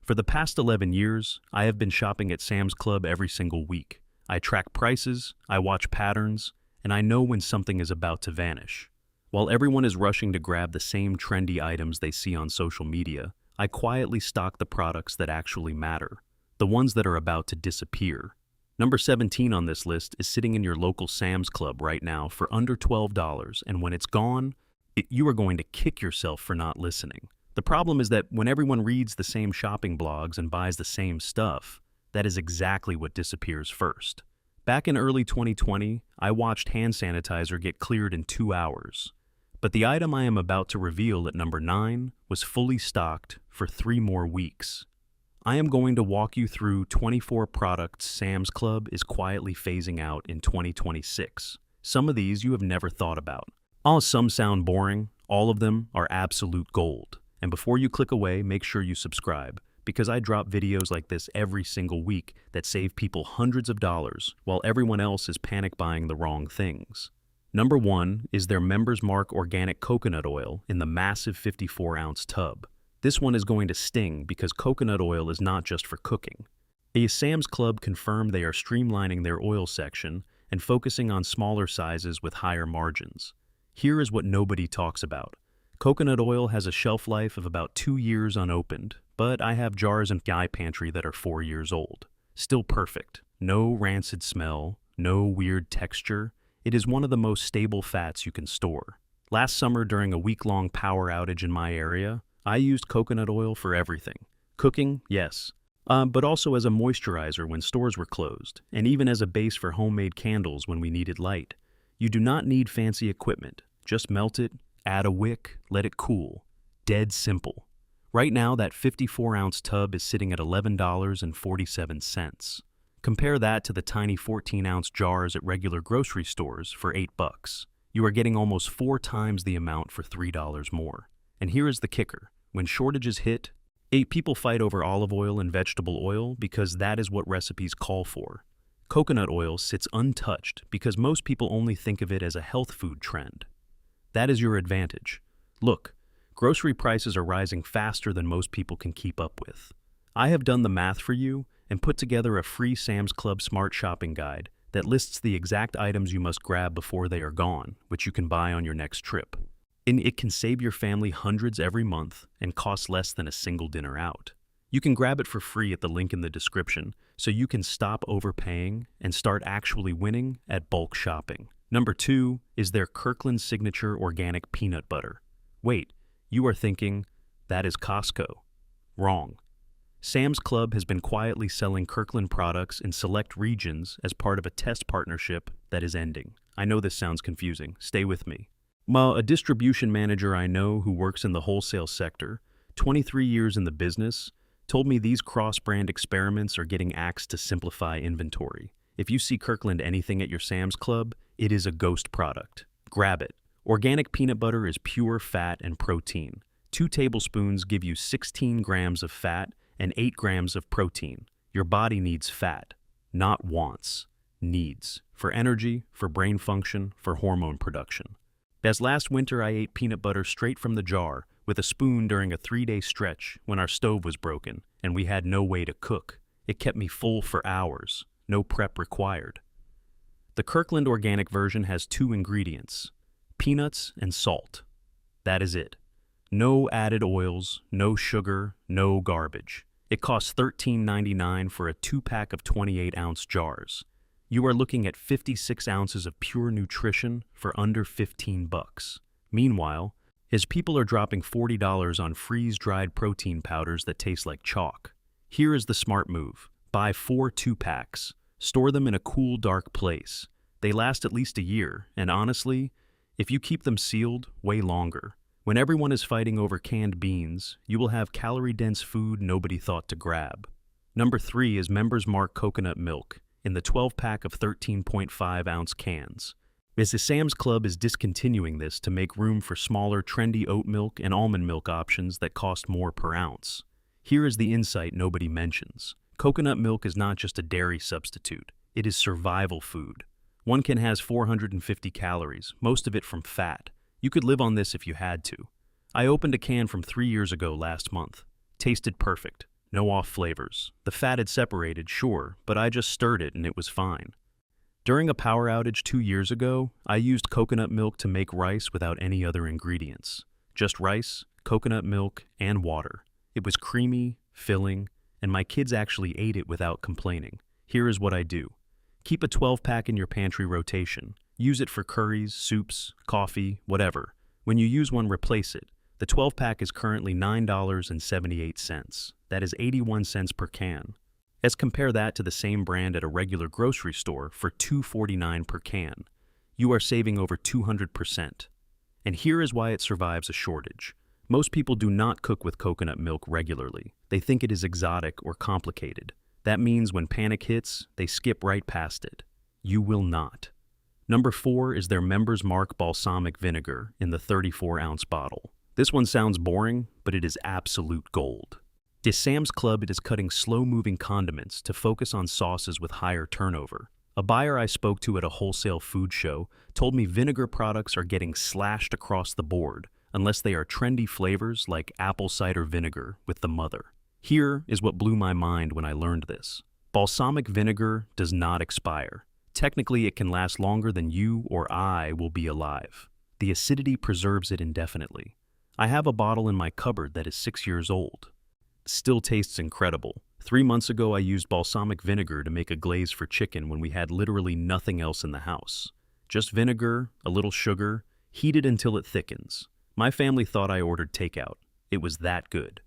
For the past 11 years, I have been shopping at Sam's Club every single week. I track prices, I watch patterns, and I know when something is about to vanish. While everyone is rushing to grab the same trendy items they see on social media, I quietly stock the products that actually matter, the ones that are about to disappear. Number 17 on this list is sitting in your local Sam's Club right now for under $12, and when it's gone, you are going to kick yourself for not listening. The problem is that when everyone reads the same shopping blogs and buys the same stuff, that is exactly what disappears first. Back in early 2020, I watched hand sanitizer get cleared in 2 hours. But the item I am about to reveal at number 9 was fully stocked for 3 more weeks. I am going to walk you through 24 products Sam's Club is quietly phasing out in 2026. Some of these you have never thought about. Some sound boring, all of them are absolute gold. And before you click away, make sure you subscribe, because I drop videos like this every single week that save people hundreds of dollars while everyone else is panic buying the wrong things. Number 1 is their Members Mark organic coconut oil in the massive 54-ounce tub. This one is going to sting because coconut oil is not just for cooking. Sam's Club confirmed they are streamlining their oil section and focusing on smaller sizes with higher margins. Here is what nobody talks about. Coconut oil has a shelf life of about 2 years unopened, but I have jars in my pantry that are 4 years old. Still perfect. No rancid smell, no weird texture. It is one of the most stable fats you can store. Last summer, during a week-long power outage in my area, I used coconut oil for everything. Cooking, yes, but also as a moisturizer when stores were closed, and even as a base for homemade candles when we needed light. You do not need fancy equipment. Just melt it, add a wick, let it cool. Dead simple. Right now, that 54-ounce tub is sitting at $11.47. Compare that to the tiny 14-ounce jars at regular grocery stores for $8. You are getting almost 4 times the amount for $3 more. And here is the kicker. When shortages hit, people fight over olive oil and vegetable oil because that is what recipes call for. Coconut oil sits untouched because most people only think of it as a health food trend. That is your advantage. Look, grocery prices are rising faster than most people can keep up with. I have done the math for you and put together a free Sam's Club Smart Shopping Guide that lists the exact items you must grab before they are gone, which you can buy on your next trip. And it can save your family hundreds every month and cost less than a single dinner out. You can grab it for free at the link in the description, so you can stop overpaying and start actually winning at bulk shopping. Number 2 is their Kirkland Signature Organic Peanut Butter. Wait, you are thinking, that is Costco. Wrong. Sam's Club has been quietly selling Kirkland products in select regions as part of a test partnership that is ending. I know this sounds confusing. Stay with me. A distribution manager I know who works in the wholesale sector, 23 years in the business, told me these cross-brand experiments are getting axed to simplify inventory. If you see Kirkland anything at your Sam's Club, it is a ghost product. Grab it. Organic peanut butter is pure fat and protein. 2 tablespoons give you 16 grams of fat and 8 grams of protein. Your body needs fat, not wants. Needs. For energy, for brain function, for hormone production. As last winter I ate peanut butter straight from the jar with a spoon during a 3-day stretch when our stove was broken and we had no way to cook. It kept me full for hours. No prep required. The Kirkland organic version has 2 ingredients, peanuts and salt. That is it. No added oils, no sugar, no garbage. It costs $13.99 for a 2-pack of 28-ounce jars. You are looking at 56 ounces of pure nutrition for under $15. Meanwhile, as people are dropping $40 on freeze-dried protein powders that taste like chalk. Here is the smart move. Buy 4 2-packs. Store them in a cool, dark place. They last at least a year, and honestly, if you keep them sealed, way longer. When everyone is fighting over canned beans, you will have calorie-dense food nobody thought to grab. Number 3 is Members Mark coconut milk in the 12-pack of 13.5-ounce cans. The Sam's Club is discontinuing this to make room for smaller, trendy oat milk and almond milk options that cost more per ounce. Here is the insight nobody mentions. Coconut milk is not just a dairy substitute. It is survival food. One can has 450 calories, most of it from fat. You could live on this if you had to. I opened a can from 3 years ago last month. Tasted perfect. no off flavors. The fat had separated, sure, but I just stirred it and it was fine. During a power outage 2 years ago, I used coconut milk to make rice without any other ingredients. Just rice, coconut milk, and water. It was creamy, filling, and my kids actually ate it without complaining. Here is what I do. Keep a 12-pack in your pantry rotation. Use it for curries, soups, coffee, whatever. When you use one, replace it. The 12-pack is currently $9.78. That is 81 cents per can. Let's compare that to the same brand at a regular grocery store for $2.49 per can. You are saving over 200%. And here is why it survives a shortage. Most people do not cook with coconut milk regularly. They think it is exotic or complicated. That means when panic hits, they skip right past it. You will not. Number 4 is their Members Mark balsamic vinegar in the 34-ounce bottle. This one sounds boring, but it is absolute gold. At Sam's Club, it is cutting slow-moving condiments to focus on sauces with higher turnover. A buyer I spoke to at a wholesale food show told me vinegar products are getting slashed across the board unless they are trendy flavors like apple cider vinegar with the mother. Here is what blew my mind when I learned this. Balsamic vinegar does not expire. Technically, it can last longer than you or I will be alive. The acidity preserves it indefinitely. I have a bottle in my cupboard that is 6 years old. Still tastes incredible. 3 months ago, I used balsamic vinegar to make a glaze for chicken when we had literally nothing else in the house. Just vinegar, a little sugar, heat it until it thickens. My family thought I ordered takeout. It was that good.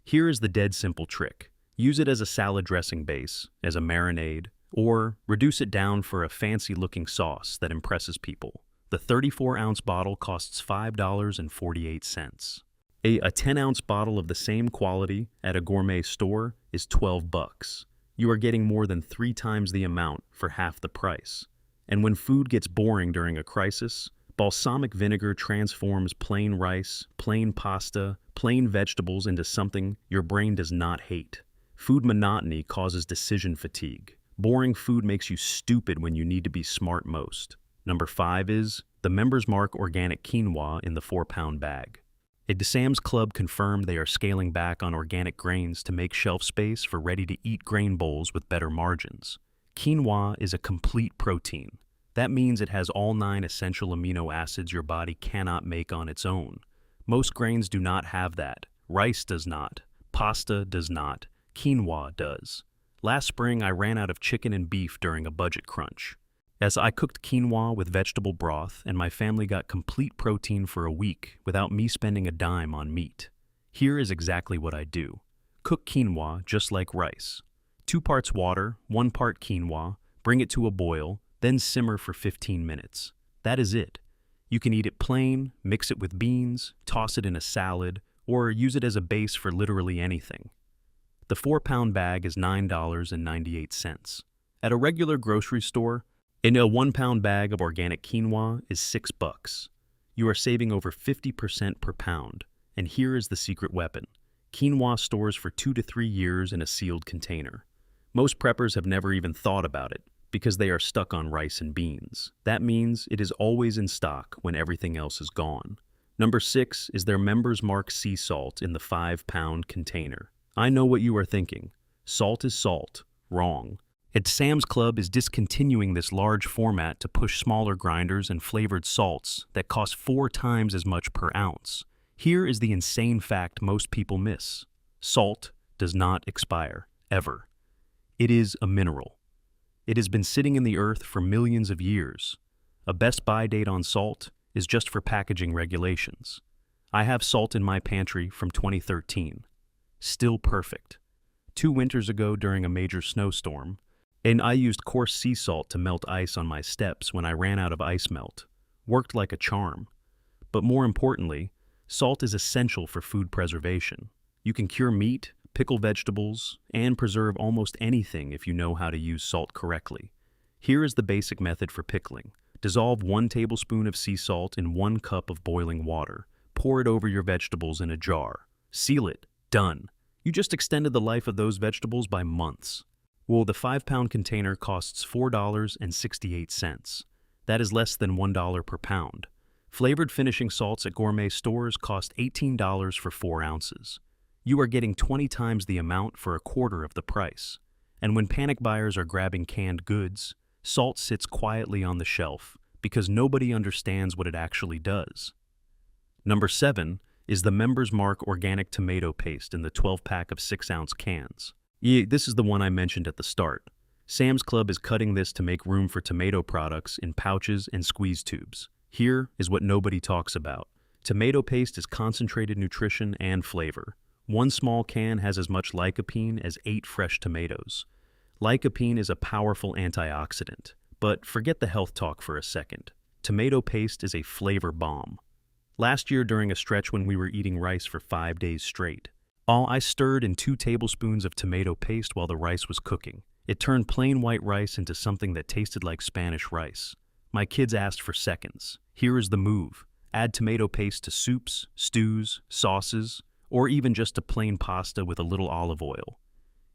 Here is the dead simple trick. Use it as a salad dressing base, as a marinade, or reduce it down for a fancy-looking sauce that impresses people. The 34-ounce bottle costs $5.48. A 10-ounce bottle of the same quality at a gourmet store is $12. You are getting more than 3 times the amount for half the price. And when food gets boring during a crisis, balsamic vinegar transforms plain rice, plain pasta, plain vegetables into something your brain does not hate. Food monotony causes decision fatigue. Boring food makes you stupid when you need to be smart most. Number 5 is the Members Mark organic quinoa in the 4-pound bag. At Sam's Club confirmed they are scaling back on organic grains to make shelf space for ready-to-eat grain bowls with better margins. Quinoa is a complete protein. That means it has all 9 essential amino acids your body cannot make on its own. Most grains do not have that. Rice does not. Pasta does not. Quinoa does. Last spring, I ran out of chicken and beef during a budget crunch. As I cooked quinoa with vegetable broth, and my family got complete protein for a week without me spending a dime on meat. Here is exactly what I do. Cook quinoa just like rice. 2 parts water, 1 part quinoa, bring it to a boil, then simmer for 15 minutes. That is it. You can eat it plain, mix it with beans, toss it in a salad, or use it as a base for literally anything. The 4-pound bag is $9.98. At a regular grocery store, a 1-pound bag of organic quinoa is $6. You are saving over 50% per pound. And here is the secret weapon. Quinoa stores for 2 to 3 years in a sealed container. Most preppers have never even thought about it because they are stuck on rice and beans. That means it is always in stock when everything else is gone. Number 6 is their Members Mark sea salt in the 5-pound container. I know what you are thinking. Salt is salt. Wrong. At Sam's Club is discontinuing this large format to push smaller grinders and flavored salts that cost 4 times as much per ounce. Here is the insane fact most people miss. Salt does not expire, ever. It is a mineral. It has been sitting in the earth for millions of years. A best buy date on salt is just for packaging regulations. I have salt in my pantry from 2013. Still perfect. 2 winters ago during a major snowstorm, and I used coarse sea salt to melt ice on my steps when I ran out of ice melt. Worked like a charm. But more importantly, salt is essential for food preservation. You can cure meat, pickle vegetables, and preserve almost anything if you know how to use salt correctly. Here is the basic method for pickling. Dissolve 1 tablespoon of sea salt in 1 cup of boiling water. Pour it over your vegetables in a jar. Seal it. Done. You just extended the life of those vegetables by months. Well, the 5-pound container costs $4.68. That is less than $1 per pound. Flavored finishing salts at gourmet stores cost $18 for 4 ounces. You are getting 20 times the amount for a quarter of the price. And when panic buyers are grabbing canned goods, salt sits quietly on the shelf because nobody understands what it actually does. Number 7 is the Members Mark organic tomato paste in the 12-pack of 6-ounce cans. Yeah, this is the one I mentioned at the start. Sam's Club is cutting this to make room for tomato products in pouches and squeeze tubes. Here is what nobody talks about. Tomato paste is concentrated nutrition and flavor. One small can has as much lycopene as 8 fresh tomatoes. Lycopene is a powerful antioxidant, but forget the health talk for a second. Tomato paste is a flavor bomb. Last year during a stretch when we were eating rice for 5 days straight, I stirred in 2 tablespoons of tomato paste while the rice was cooking. It turned plain white rice into something that tasted like Spanish rice. My kids asked for seconds. Here is the move. Add tomato paste to soups, stews, sauces, or even just to plain pasta with a little olive oil.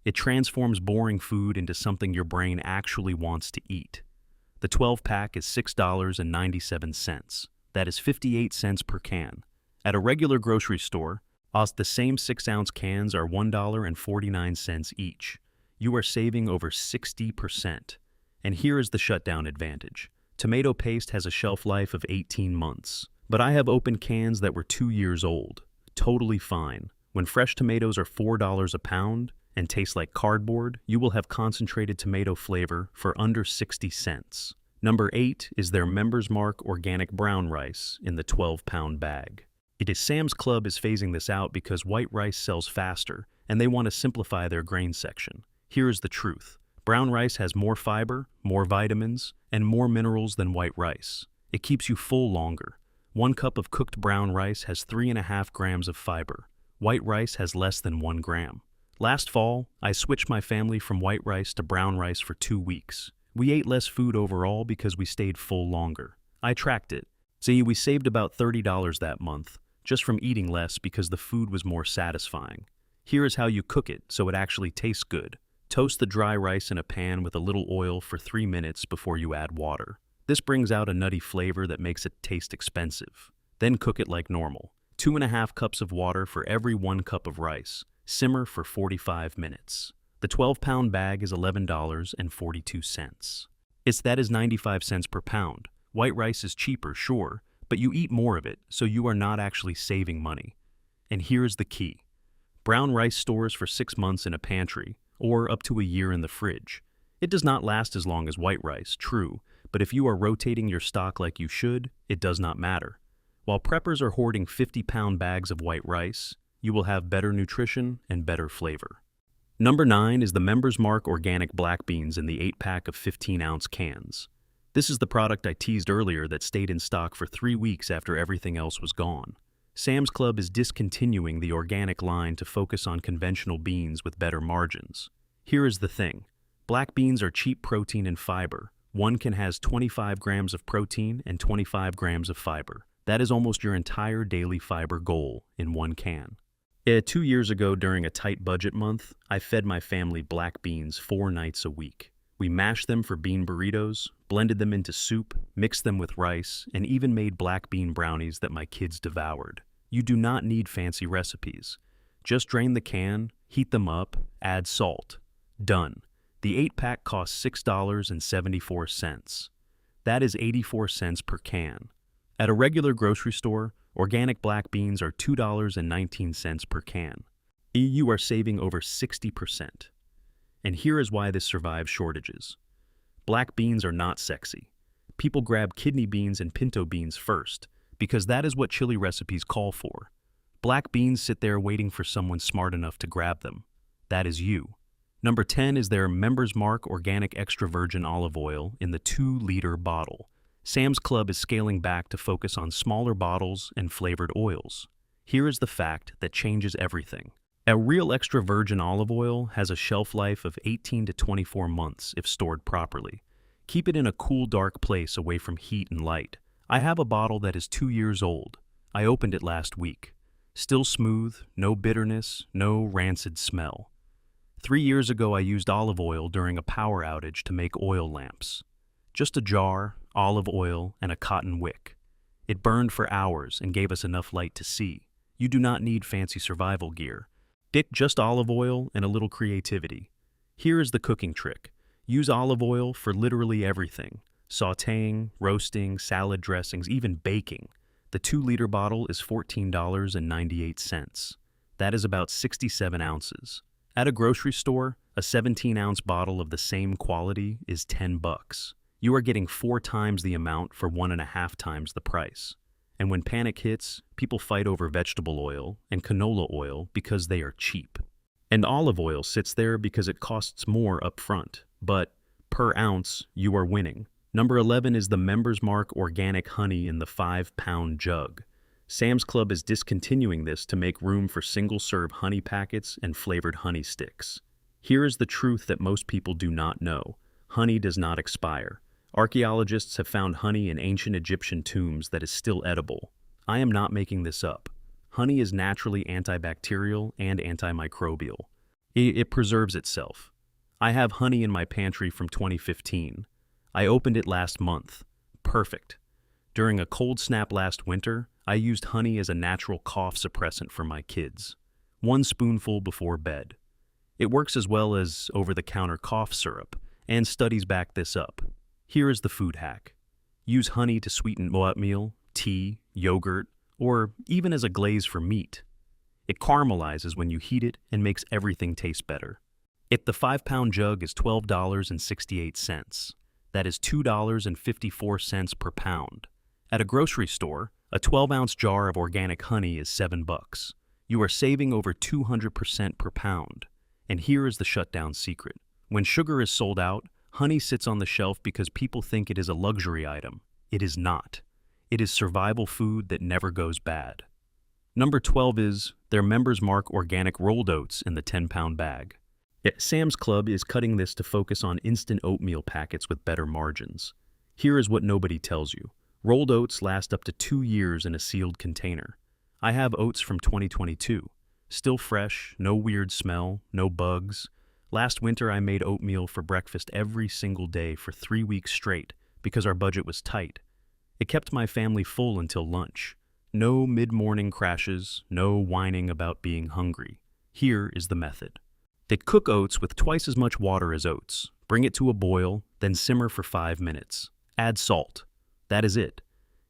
It transforms boring food into something your brain actually wants to eat. The 12-pack is $6.97. That is 58 cents per can. At a regular grocery store, the same 6-ounce cans are $1.49 each. You are saving over 60%. And here is the shutdown advantage. Tomato paste has a shelf life of 18 months. But I have opened cans that were 2 years old. Totally fine. When fresh tomatoes are $4 a pound and taste like cardboard, you will have concentrated tomato flavor for under 60 cents. Number 8 is their Members Mark organic brown rice in the 12-pound bag. It is Sam's Club is phasing this out because white rice sells faster and they want to simplify their grain section. Here is the truth. Brown rice has more fiber, more vitamins, and more minerals than white rice. It keeps you full longer. 1 cup of cooked brown rice has 3.5 grams of fiber. White rice has less than 1 gram. Last fall, I switched my family from white rice to brown rice for 2 weeks. We ate less food overall because we stayed full longer. I tracked it. See, we saved about $30 that month, just from eating less because the food was more satisfying. Here is how you cook it so it actually tastes good. Toast the dry rice in a pan with a little oil for 3 minutes before you add water. This brings out a nutty flavor that makes it taste expensive. Then cook it like normal. 2.5 cups of water for every 1 cup of rice. Simmer for 45 minutes. The 12-pound bag is $11.42. That is 95 cents per pound. White rice is cheaper, sure, but you eat more of it, so you are not actually saving money. And here's the key. Brown rice stores for 6 months in a pantry, or up to a year in the fridge. It does not last as long as white rice, true, but if you are rotating your stock like you should, it does not matter. While preppers are hoarding 50-pound bags of white rice, you will have better nutrition and better flavor. Number 9 is the Members Mark organic black beans in the 8-pack of 15-ounce cans. This is the product I teased earlier that stayed in stock for 3 weeks after everything else was gone. Sam's Club is discontinuing the organic line to focus on conventional beans with better margins. Here is the thing. Black beans are cheap protein and fiber. One can has 25 grams of protein and 25 grams of fiber. That is almost your entire daily fiber goal in 1 can. 2 years ago, during a tight budget month, I fed my family black beans 4 nights a week. We mashed them for bean burritos, blended them into soup, mixed them with rice, and even made black bean brownies that my kids devoured. You do not need fancy recipes. Just drain the can, heat them up, add salt. Done. The 8-pack costs $6.74. That is 84 cents per can. At a regular grocery store, organic black beans are $2.19 per can. You are saving over 60%. And here is why this survives shortages. Black beans are not sexy. People grab kidney beans and pinto beans first, because that is what chili recipes call for. Black beans sit there waiting for someone smart enough to grab them. That is you. Number 10 is their Members Mark organic extra virgin olive oil in the 2-liter bottle. Sam's Club is scaling back to focus on smaller bottles and flavored oils. Here is the fact that changes everything. A real extra virgin olive oil has a shelf life of 18 to 24 months if stored properly. Keep it in a cool, dark place away from heat and light. I have a bottle that is 2 years old. I opened it last week. Still smooth, no bitterness, no rancid smell. 3 years ago, I used olive oil during a power outage to make oil lamps. Just a jar, olive oil, and a cotton wick. It burned for hours and gave us enough light to see. You do not need fancy survival gear. Pick just olive oil and a little creativity. Here is the cooking trick. Use olive oil for literally everything. Sautéing, roasting, salad dressings, even baking. The 2-liter bottle is $14.98. That is about 67 ounces. At a grocery store, a 17-ounce bottle of the same quality is $10. You are getting 4 times the amount for 1.5 times the price. And when panic hits, people fight over vegetable oil and canola oil because they are cheap. And olive oil sits there because it costs more up front. But per ounce, you are winning. Number 11 is the Members Mark Organic Honey in the 5-pound jug. Sam's Club is discontinuing this to make room for single-serve honey packets and flavored honey sticks. Here is the truth that most people do not know. Honey does not expire. Archaeologists have found honey in ancient Egyptian tombs that is still edible. I am not making this up. Honey is naturally antibacterial and antimicrobial. It preserves itself. I have honey in my pantry from 2015. I opened it last month. Perfect. During a cold snap last winter, I used honey as a natural cough suppressant for my kids. 1 spoonful before bed. It works as well as over-the-counter cough syrup, and studies back this up. Here is the food hack. Use honey to sweeten oatmeal, tea, yogurt, or even as a glaze for meat. It caramelizes when you heat it and makes everything taste better. The 5-pound jug is $12.68. That is $2.54 per pound. At a grocery store, a 12-ounce jar of organic honey is $7. You are saving over 200% per pound. And here is the shutdown secret. When sugar is sold out, honey sits on the shelf because people think it is a luxury item. It is not. It is survival food that never goes bad. Number 12 is their Members Mark Organic Rolled Oats in the 10-pound bag. Sam's Club is cutting this to focus on instant oatmeal packets with better margins. Here is what nobody tells you. Rolled oats last up to 2 years in a sealed container. I have oats from 2022. Still fresh, no weird smell, no bugs. Last winter I made oatmeal for breakfast every single day for 3 weeks straight because our budget was tight. It kept my family full until lunch. No mid-morning crashes, no whining about being hungry. Here is the method. They cook oats with twice as much water as oats. Bring it to a boil, then simmer for 5 minutes. Add salt. That is it.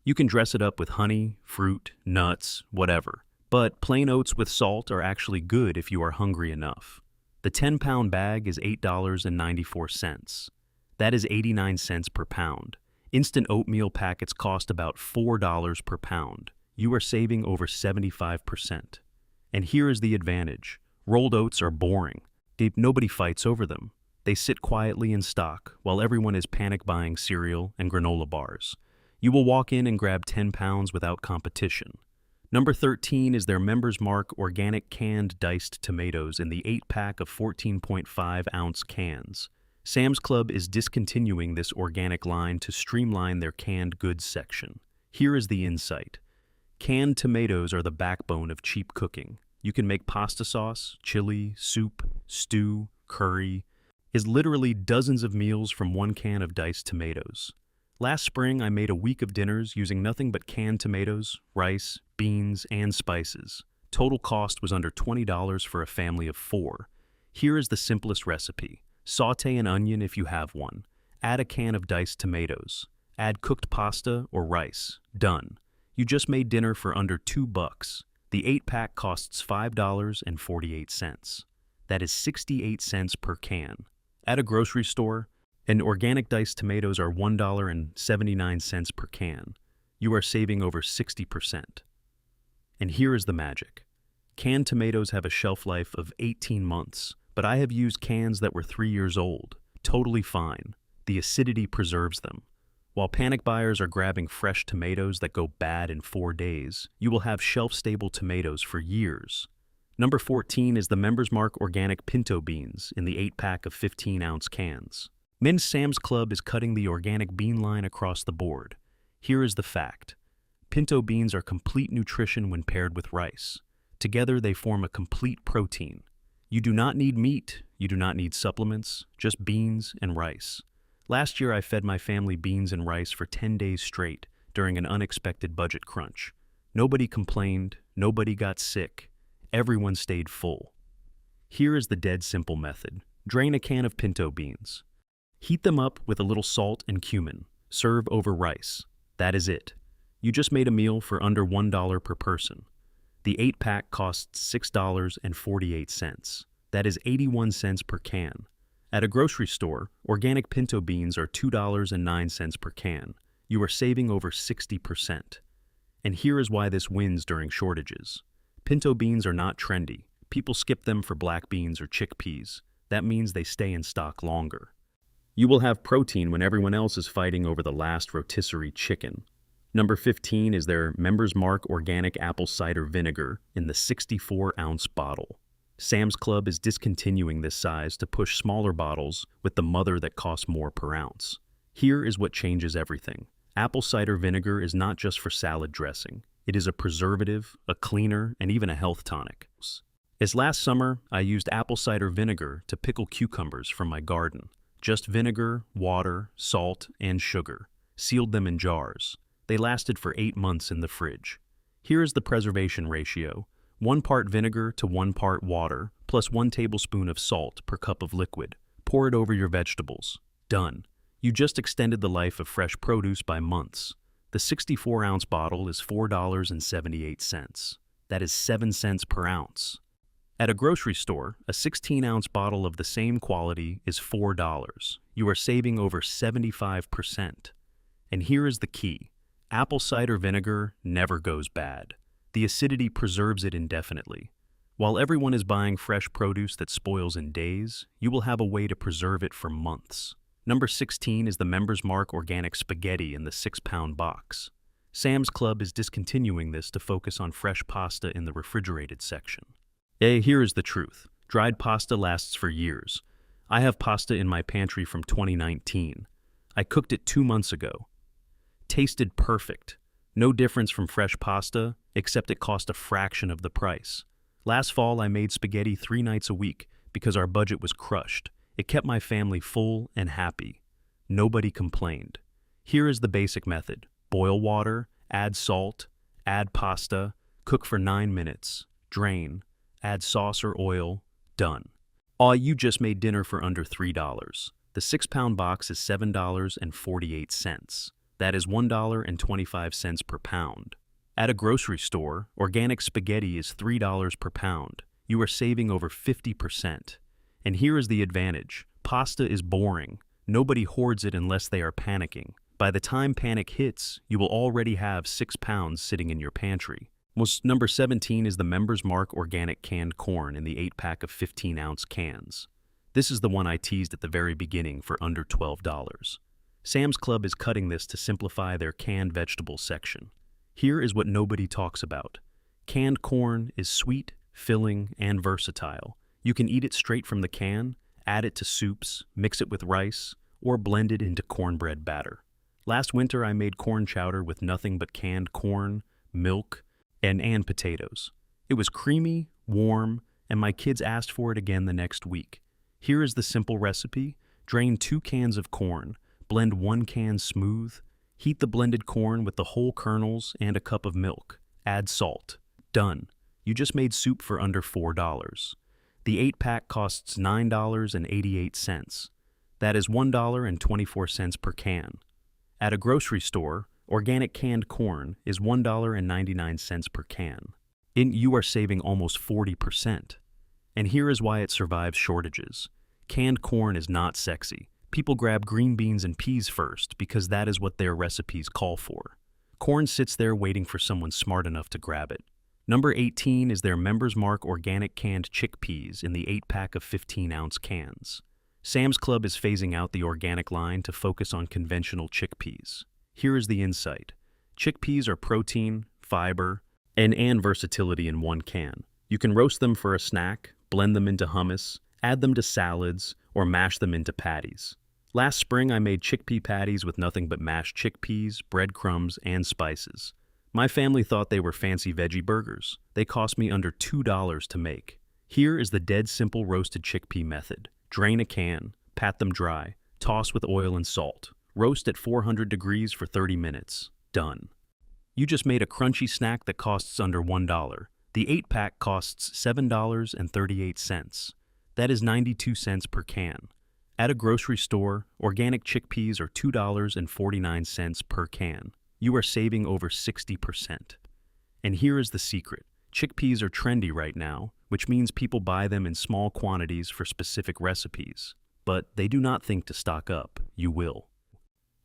You can dress it up with honey, fruit, nuts, whatever. But plain oats with salt are actually good if you are hungry enough. The 10-pound bag is $8.94. That is 89 cents per pound. Instant oatmeal packets cost about $4 per pound. You are saving over 75%. And here is the advantage. Rolled oats are boring. Nobody fights over them. They sit quietly in stock while everyone is panic buying cereal and granola bars. You will walk in and grab 10 pounds without competition. Number 13 is their Members Mark Organic Canned Diced Tomatoes in the 8-pack of 14.5-ounce cans. Sam's Club is discontinuing this organic line to streamline their canned goods section. Here is the insight. Canned tomatoes are the backbone of cheap cooking. You can make pasta sauce, chili, soup, stew, curry. Is literally dozens of meals from 1 can of diced tomatoes. Last spring, I made a week of dinners using nothing but canned tomatoes, rice, beans, and spices. Total cost was under $20 for a family of 4. Here is the simplest recipe. Sauté an onion if you have one. Add a can of diced tomatoes. Add cooked pasta or rice. Done. You just made dinner for under $2. The 8-pack costs $5.48. That is 68 cents per can. At a grocery store, and organic diced tomatoes are $1.79 per can. You are saving over 60%. And here is the magic. Canned tomatoes have a shelf life of 18 months, but I have used cans that were 3 years old. Totally fine. The acidity preserves them. While panic buyers are grabbing fresh tomatoes that go bad in 4 days, you will have shelf-stable tomatoes for years. Number 14 is the Members Mark Organic Pinto Beans in the 8-pack of 15-ounce cans. Men's Sam's Club is cutting the organic bean line across the board. Here is the fact. Pinto beans are complete nutrition when paired with rice. Together they form a complete protein. You do not need meat, you do not need supplements, just beans and rice. Last year I fed my family beans and rice for 10 days straight during an unexpected budget crunch. Nobody complained, nobody got sick, everyone stayed full. Here is the dead simple method. Drain a can of pinto beans. Heat them up with a little salt and cumin. Serve over rice. That is it. You just made a meal for under $1 per person. The 8-pack costs $6.48. That is 81 cents per can. At a grocery store, organic pinto beans are $2.09 per can. You are saving over 60%. And here is why this wins during shortages. Pinto beans are not trendy. People skip them for black beans or chickpeas. That means they stay in stock longer. You will have protein when everyone else is fighting over the last rotisserie chicken. Number 15 is their Members Mark organic apple cider vinegar in the 64-ounce bottle. Sam's Club is discontinuing this size to push smaller bottles with the mother that costs more per ounce. Here is what changes everything. Apple cider vinegar is not just for salad dressing. It is a preservative, a cleaner, and even a health tonic. As last summer, I used apple cider vinegar to pickle cucumbers from my garden. Just vinegar, water, salt, and sugar. Sealed them in jars. They lasted for 8 months in the fridge. Here is the preservation ratio. 1 part vinegar to 1 part water, plus 1 tablespoon of salt per cup of liquid. Pour it over your vegetables. Done. You just extended the life of fresh produce by months. The 64-ounce bottle is $4.78. That is 7 cents per ounce. At a grocery store, a 16-ounce bottle of the same quality is $4. You are saving over 75%. And here is the key. Apple cider vinegar never goes bad. The acidity preserves it indefinitely. While everyone is buying fresh produce that spoils in days, you will have a way to preserve it for months. Number 16 is the Members Mark organic spaghetti in the 6-pound box. Sam's Club is discontinuing this to focus on fresh pasta in the refrigerated section. Here is the truth. Dried pasta lasts for years. I have pasta in my pantry from 2019. I cooked it 2 months ago. Tasted perfect. No difference from fresh pasta, except it cost a fraction of the price. Last fall, I made spaghetti 3 nights a week because our budget was crushed. It kept my family full and happy. Nobody complained. Here is the basic method. Boil water, add salt, add pasta, cook for 9 minutes, drain, add sauce or oil, done. You just made dinner for under $3. The 6-pound box is $7.48. That is $1.25 per pound. At a grocery store, organic spaghetti is $3 per pound. You are saving over 50%. And here is the advantage. Pasta is boring. Nobody hoards it unless they are panicking. By the time panic hits, you will already have 6 pounds sitting in your pantry. Number 17 is the Members Mark organic canned corn in the 8-pack of 15-ounce cans. This is the one I teased at the very beginning for under $12. Sam's Club is cutting this to simplify their canned vegetables section. Here is what nobody talks about. Canned corn is sweet, filling, and versatile. You can eat it straight from the can, add it to soups, mix it with rice, or blend it into cornbread batter. Last winter I made corn chowder with nothing but canned corn, milk, and potatoes. It was creamy, warm, and my kids asked for it again the next week. Here is the simple recipe. Drain 2 cans of corn, blend 1 can smooth, heat the blended corn with the whole kernels and a cup of milk. Add salt. Done. You just made soup for under $4. The 8-pack costs $9.88. That is $1.24 per can. At a grocery store, organic canned corn is $1.99 per can. You are saving almost 40%. And here is why it survives shortages. Canned corn is not sexy. People grab green beans and peas first because that is what their recipes call for. Corn sits there waiting for someone smart enough to grab it. Number 18 is their Members Mark organic canned chickpeas in the 8-pack of 15-ounce cans. Sam's Club is phasing out the organic line to focus on conventional chickpeas. Here is the insight. Chickpeas are protein, fiber, and versatility in 1 can. You can roast them for a snack, blend them into hummus, add them to salads, or mash them into patties. Last spring, I made chickpea patties with nothing but mashed chickpeas, breadcrumbs, and spices. My family thought they were fancy veggie burgers. They cost me under $2 to make. Here is the dead simple roasted chickpea method. Drain a can, pat them dry, toss with oil and salt. Roast at 400 degrees for 30 minutes. Done. You just made a crunchy snack that costs under $1. The 8-pack costs $7.38. That is 92 cents per can. At a grocery store, organic chickpeas are $2.49 per can. You are saving over 60%. And here is the secret. Chickpeas are trendy right now, which means people buy them in small quantities for specific recipes. But they do not think to stock up. You will.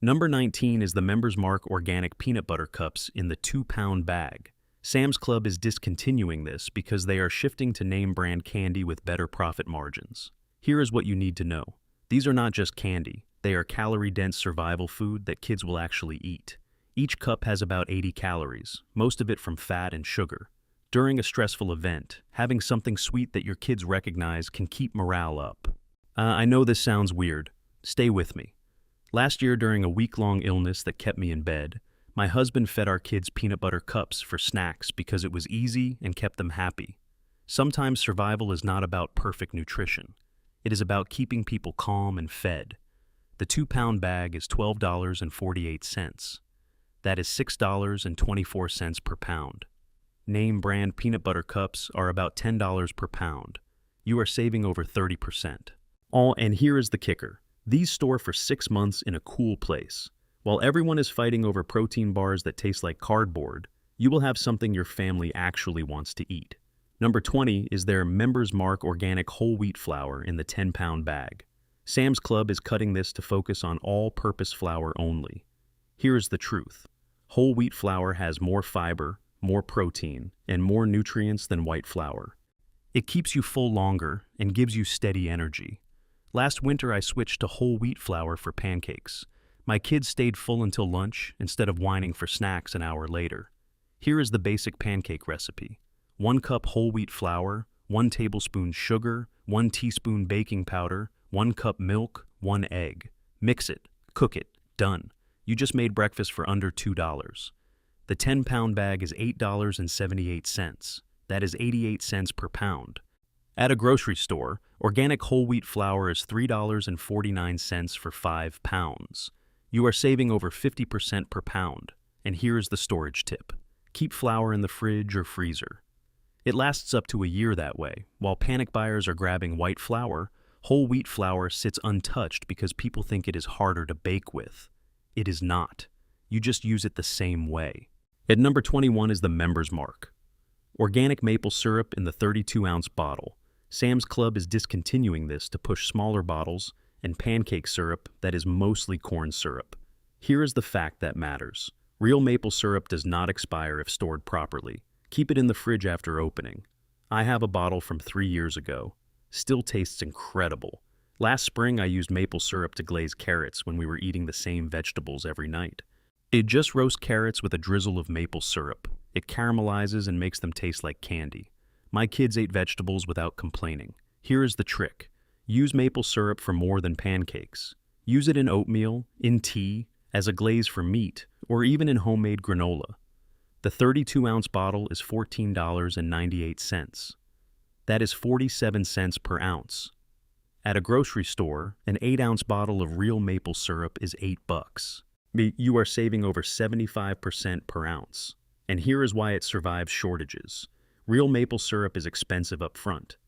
Number 19 is the Members Mark Organic Peanut Butter Cups in the 2-pound bag. Sam's Club is discontinuing this because they are shifting to name brand candy with better profit margins. Here is what you need to know. These are not just candy. They are calorie-dense survival food that kids will actually eat. Each cup has about 80 calories, most of it from fat and sugar. During a stressful event, having something sweet that your kids recognize can keep morale up. I know this sounds weird. Stay with me. Last year, during a week-long illness that kept me in bed, my husband fed our kids peanut butter cups for snacks because it was easy and kept them happy. Sometimes survival is not about perfect nutrition. It is about keeping people calm and fed. The 2-pound bag is $12.48. That is $6.24 per pound. Name brand peanut butter cups are about $10 per pound. You are saving over 30%. And here is the kicker. These store for 6 months in a cool place. While everyone is fighting over protein bars that taste like cardboard, you will have something your family actually wants to eat. Number 20 is their Members Mark Organic Whole Wheat Flour in the 10-pound bag. Sam's Club is cutting this to focus on all-purpose flour only. Here is the truth. Whole wheat flour has more fiber, more protein, and more nutrients than white flour. It keeps you full longer and gives you steady energy. Last winter I switched to whole wheat flour for pancakes. My kids stayed full until lunch instead of whining for snacks an hour later. Here is the basic pancake recipe. 1 cup whole wheat flour, 1 tablespoon sugar, 1 teaspoon baking powder, 1 cup milk, 1 egg. Mix it, cook it, done. You just made breakfast for under $2. The 10-pound bag is $8.78. That is 88 cents per pound. At a grocery store, organic whole wheat flour is $3.49 for 5 pounds. You are saving over 50% per pound. And here is the storage tip. Keep flour in the fridge or freezer. It lasts up to a year that way. While panic buyers are grabbing white flour, whole wheat flour sits untouched because people think it is harder to bake with. It is not. You just use it the same way. At number 21 is the Members Mark. Organic maple syrup in the 32-ounce bottle. Sam's Club is discontinuing this to push smaller bottles and pancake syrup that is mostly corn syrup. Here is the fact that matters. Real maple syrup does not expire if stored properly. Keep it in the fridge after opening. I have a bottle from 3 years ago. Still tastes incredible. Last spring I used maple syrup to glaze carrots when we were eating the same vegetables every night. It just roasts carrots with a drizzle of maple syrup. It caramelizes and makes them taste like candy. My kids ate vegetables without complaining. Here is the trick. Use maple syrup for more than pancakes. Use it in oatmeal, in tea, as a glaze for meat, or even in homemade granola. The 32-ounce bottle is $14.98. That is 47 cents per ounce. At a grocery store, an 8-ounce bottle of real maple syrup is $8. You are saving over 75% per ounce. And here is why it survives shortages. Real maple syrup is expensive up front.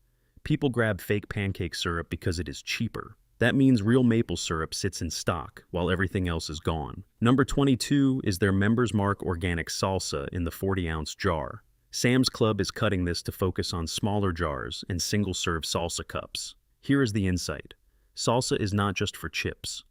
People grab fake pancake syrup because it is cheaper. That means real maple syrup sits in stock while everything else is gone. Number 22 is their Members Mark Organic Salsa in the 40-ounce jar. Sam's Club is cutting this to focus on smaller jars and single-serve salsa cups. Here is the insight. Salsa is not just for chips.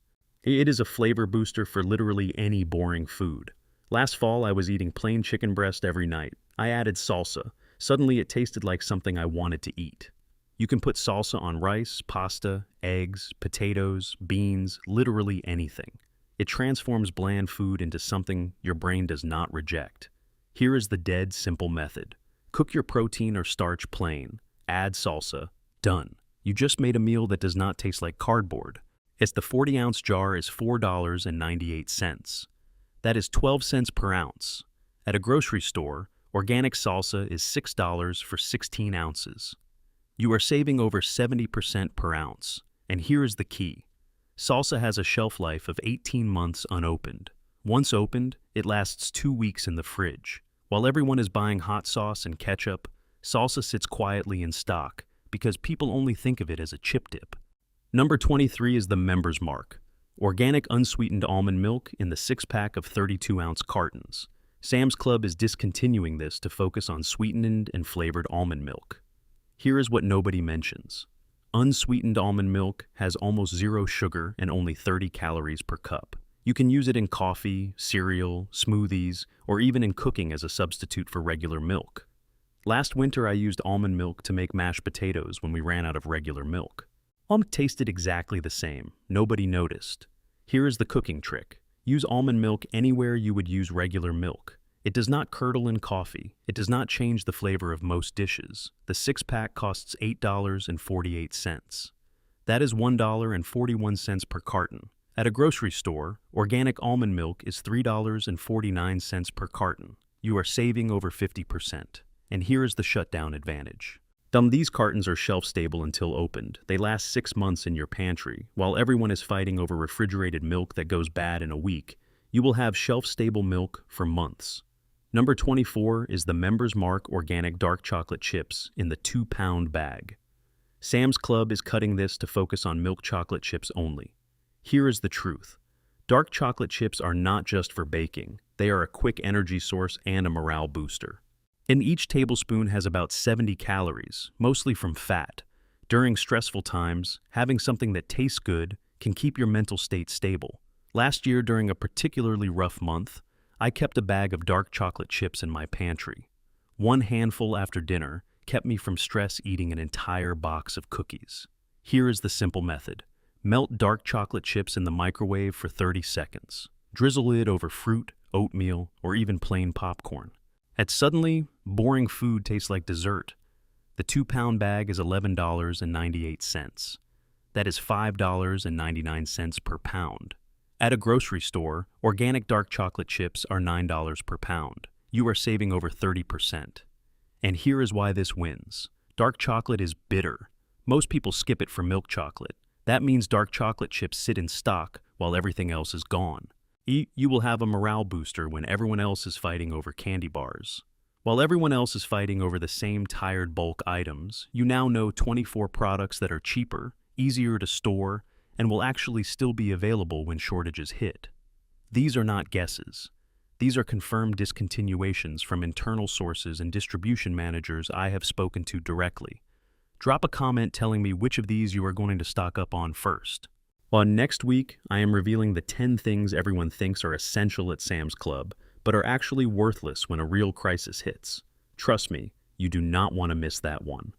It is a flavor booster for literally any boring food. Last fall, I was eating plain chicken breast every night. I added salsa. Suddenly, it tasted like something I wanted to eat. You can put salsa on rice, pasta, eggs, potatoes, beans, literally anything. It transforms bland food into something your brain does not reject. Here is the dead simple method. Cook your protein or starch plain. Add salsa. Done. You just made a meal that does not taste like cardboard. The 40-ounce jar is $4.98. That is 12 cents per ounce. At a grocery store, organic salsa is $6 for 16 ounces. You are saving over 70% per ounce. And here is the key. Salsa has a shelf life of 18 months unopened. Once opened, it lasts 2 weeks in the fridge. While everyone is buying hot sauce and ketchup, salsa sits quietly in stock because people only think of it as a chip dip. Number 23 is the Member's Mark, organic unsweetened almond milk in the 6-pack of 32-ounce cartons. Sam's Club is discontinuing this to focus on sweetened and flavored almond milk. Here is what nobody mentions. Unsweetened almond milk has almost zero sugar and only 30 calories per cup. You can use it in coffee, cereal, smoothies, or even in cooking as a substitute for regular milk. Last winter I used almond milk to make mashed potatoes when we ran out of regular milk. Almond tasted exactly the same. Nobody noticed. Here is the cooking trick. Use almond milk anywhere you would use regular milk. It does not curdle in coffee. It does not change the flavor of most dishes. The 6-pack costs $8.48. That is $1.41 per carton. At a grocery store, organic almond milk is $3.49 per carton. You are saving over 50%. And here is the shutdown advantage. These cartons are shelf-stable until opened. They last 6 months in your pantry. While everyone is fighting over refrigerated milk that goes bad in a week, you will have shelf-stable milk for months. Number 24 is the Member's Mark organic dark chocolate chips in the 2-pound bag. Sam's Club is cutting this to focus on milk chocolate chips only. Here is the truth. Dark chocolate chips are not just for baking. They are a quick energy source and a morale booster. And each tablespoon has about 70 calories, mostly from fat. During stressful times, having something that tastes good can keep your mental state stable. Last year, during a particularly rough month, I kept a bag of dark chocolate chips in my pantry. One handful after dinner kept me from stress eating an entire box of cookies. Here is the simple method. Melt dark chocolate chips in the microwave for 30 seconds. Drizzle it over fruit, oatmeal, or even plain popcorn. And suddenly, boring food tastes like dessert. The 2-pound bag is $11.98. That is $5.99 per pound. At a grocery store, organic dark chocolate chips are $9 per pound. You are saving over 30%. And here is why this wins. Dark chocolate is bitter. Most people skip it for milk chocolate. That means dark chocolate chips sit in stock while everything else is gone. You will have a morale booster when everyone else is fighting over candy bars. While everyone else is fighting over the same tired bulk items, you now know 24 products that are cheaper, easier to store, and will actually still be available when shortages hit. These are not guesses. These are confirmed discontinuations from internal sources and distribution managers I have spoken to directly. Drop a comment telling me which of these you are going to stock up on first. Next week, I am revealing the 10 things everyone thinks are essential at Sam's Club, but are actually worthless when a real crisis hits. Trust me, you do not want to miss that one.